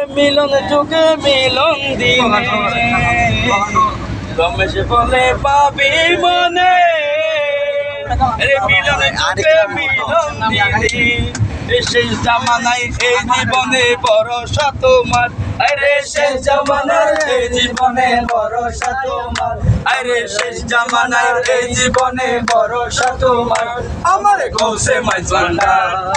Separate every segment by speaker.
Speaker 1: মিলন যুগে মিলন দিনে রমেশ বলে পাবি মনে রে মিলন যুগে মিলন দিনে শেষ জামানায় এই জীবনে ভরসা তোমার আরে শেষ জামানায় এই জীবনে ভরসা তোমার আরে শেষ জামানায় এই জীবনে ভরসা তোমার আমার গৌসে মাইজবান্ডা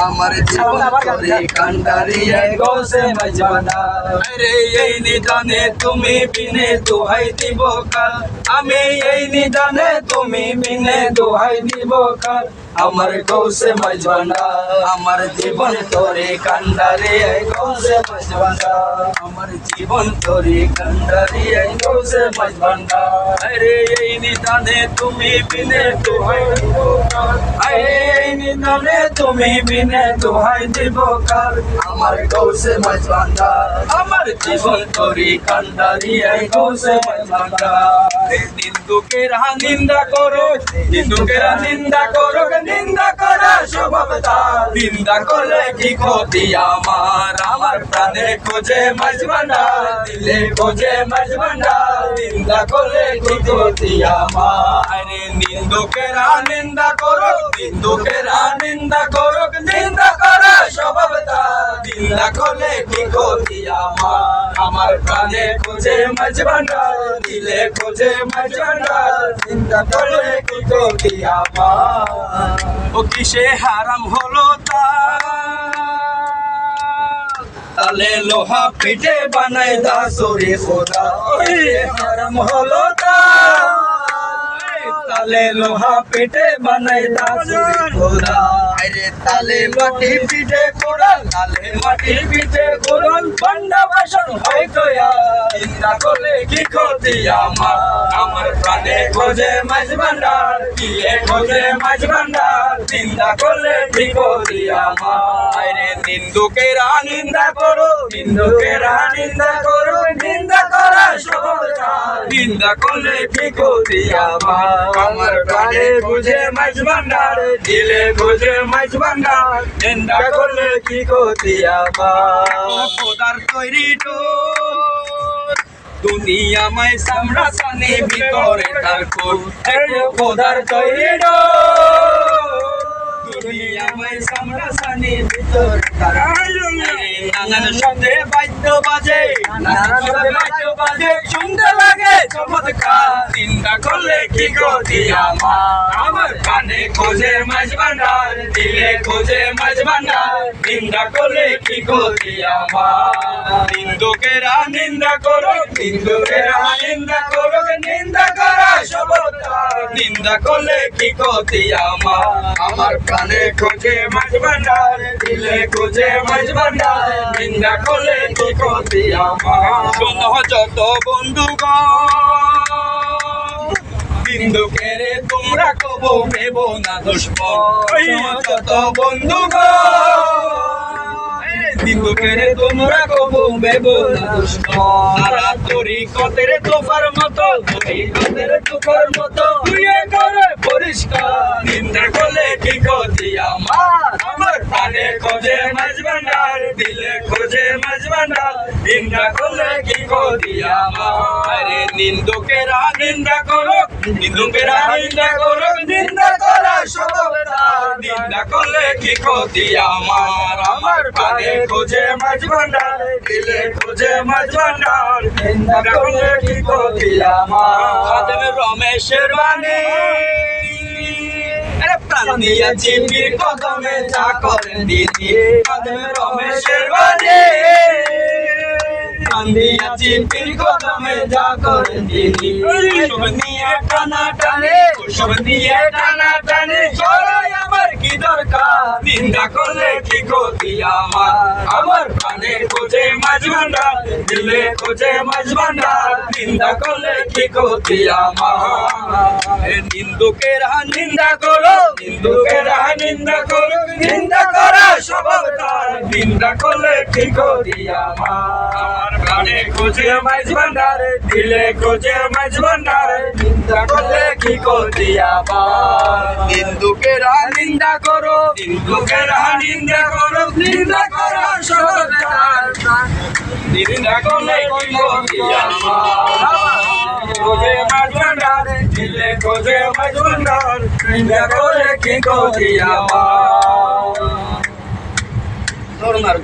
Speaker 1: আমার জীবন করে কান্ডারি গৌসে মাইজবান্ডা আরে এই নিদানে তুমি বিনে দোহাই দিব কাল আমি এই নিদানে তুমি বিনে দোহাই দিব কাল আমার গৌসে মাইজবান্ডা আমার জীবন তোরে কান্ডারি গৌসে মাইজবান্ডা আমার জীবন তোরে কান্ডারি গৌসে মাইজবান্ডা আরে এই নিদানে তুমি বিনে দোহাই দিব কাল আরে এই নিদানে তুমি বিনে দোহাই দিব কাল আমার গৌসে মাইজবান্ডা আমার জীবন তোরে কান্ডারি গৌসে মাইজবান্ডা নিন্দুকেরা নিন্দা করো নিন্দুকেরা নিন্দা করো নিন্দা করা স্বভাব তার নিন্দা করলে কি ক্ষতি আমার আমার প্রাণে খোঁজে মাঝবান্ডা দিলে খোঁজে মাঝবান্ডা নিন্দা করলে কি ক্ষতি আমার নিন্দুকেরা নিন্দা করো নিন্দুকেরা নিন্দা করো নিন্দা করা স্বভাব তার নিন্দা করলে কি ক্ষতি আমার প্রাণে খোঁজে মাঝবান্ডা দিলে খোঁজে মাঝবান্ডা নিন্দা করলে কি ক্ষতি আমার ও কিসে হারাম হলো তালে লোহা পিঠে বানায় দাসুরি খোদা হারাম হলো তালে লোহা পিঠে বানায় দাসুরি খোদা আরে তালে মাটি পিঠে কোড়াল তালে মাটি পিঠে কোড়াল বান্ডা বাসন হয়তো চিন্তা করলে কি ক্ষতি আমার প্রাণে খোঁজে মাঝ ভান্ডার দিয়ে খোঁজে মাঝ ভান্ডার চিন্তা করলে কি ক্ষতি আমার নিন্দুকেরা নিন্দা করো নিন্দুকেরা নিন্দা করো নিন্দা করা সভ্যতা নিন্দা করলে কি ক্ষতি আমার প্রাণে খোঁজে মাঝ ভান্ডার দিলে খোঁজে মাঝ ভান্ডার নিন্দা করলে কি ক্ষতি আমার খোদার তৈরি দুনিয়া মাই সামরা সানি ভিতরে তার খোদার তৈরি দুনিয়া মাই সামরা সানি ভিতরে তার নানান শব্দে বাদ্য বাজে নানান শব্দে বাদ্য বাজে শুনতে লাগে চমৎকার চিন্তা করলে কি ক্ষতি আমার কানে খোঁজে মাঝ ভান্ডার দিলে খোঁজে মাঝ ভান্ডার নিন্দা করলে কি ক্ষতি আমার নিন্দুকেরা নিন্দা করো নিন্দুকেরা নিন্দা করো নিন্দা করা সভ্যতা নিন্দা করলে কি ক্ষতি আমার কানে খোঁজে মাঝ ভান্ডার দিলে খোঁজে মাঝ ভান্ডার নিন্দা করলে কি ক্ষতি আমার শোনো যত বন্ধুগণ নিন্দুকেরে তোমরা কবো ভেব না দুশ্মন যত বন্ধুগণ নিন্দুকেরে তোমরা কবো ভেব না দুশ্মন তারা তরিকতের তোফার মতো তরিকতের তোফার মতো তুইয়ে করে পরিষ্কার নিন্দা করলে কি ক্ষতি আমার প্রাণে খোঁজে মাঝ ভান্ডার দিলে খোঁজে মাঝ ভান্ডার নিন্দা করলে কি ক্ষতি আমার নিন্দুকেরা নিন্দা করো নিন্দুকেরা নিন্দা করো নিন্দা করা সভ্যতা নিন্দা করলে কি ক্ষতি আমার প্রাণে খোঁজে মাঝ ভান্ডার দিলে খোঁজে মাঝ ভান্ডার নিন্দা করলে কি ক্ষতি আমার রমেশের বাণী প্রাণ দিয়েছি পীর কদমে যা করেন দিদি রমেশের বাণী প্রাণ দিয়েছি পীর কদমে যা করেন দিদি সব নিয়ে টানা টানে সব নিয়ে টানা টানে সরাই আমার কি দরকার নিন্দা করলে কি ক্ষতি আমার প্রাণে খোঁজে মাঝ ভান্ডার দিলে খোঁজে মাঝ ভান্ডার নিন্দা করলে কি ক্ষতি আমার নিন্দুকেরা নিন্দা করো নিন্দুকেরা নিন্দা করো নিন্দা করা স্বভাব তার নিন্দা করলে কি ক্ষতি আমার প্রাণে খোঁজে মাইজ ভান্ডারে, দিলে খোঁজে মাইজ ভান্ডারে, নিন্দা করলে কি করবি আবার? হিন্দুকেরা নিন্দা করো, হিন্দুকেরা নিন্দা করো, নিন্দা করো সরকার, নিন্দা করলে কি করবি আবার? খোঁজে মাইজ ভান্ডারে, দিলে খোঁজে মাইজ ভান্ডার, নিন্দা করলে কি করবি আবার? তোর মার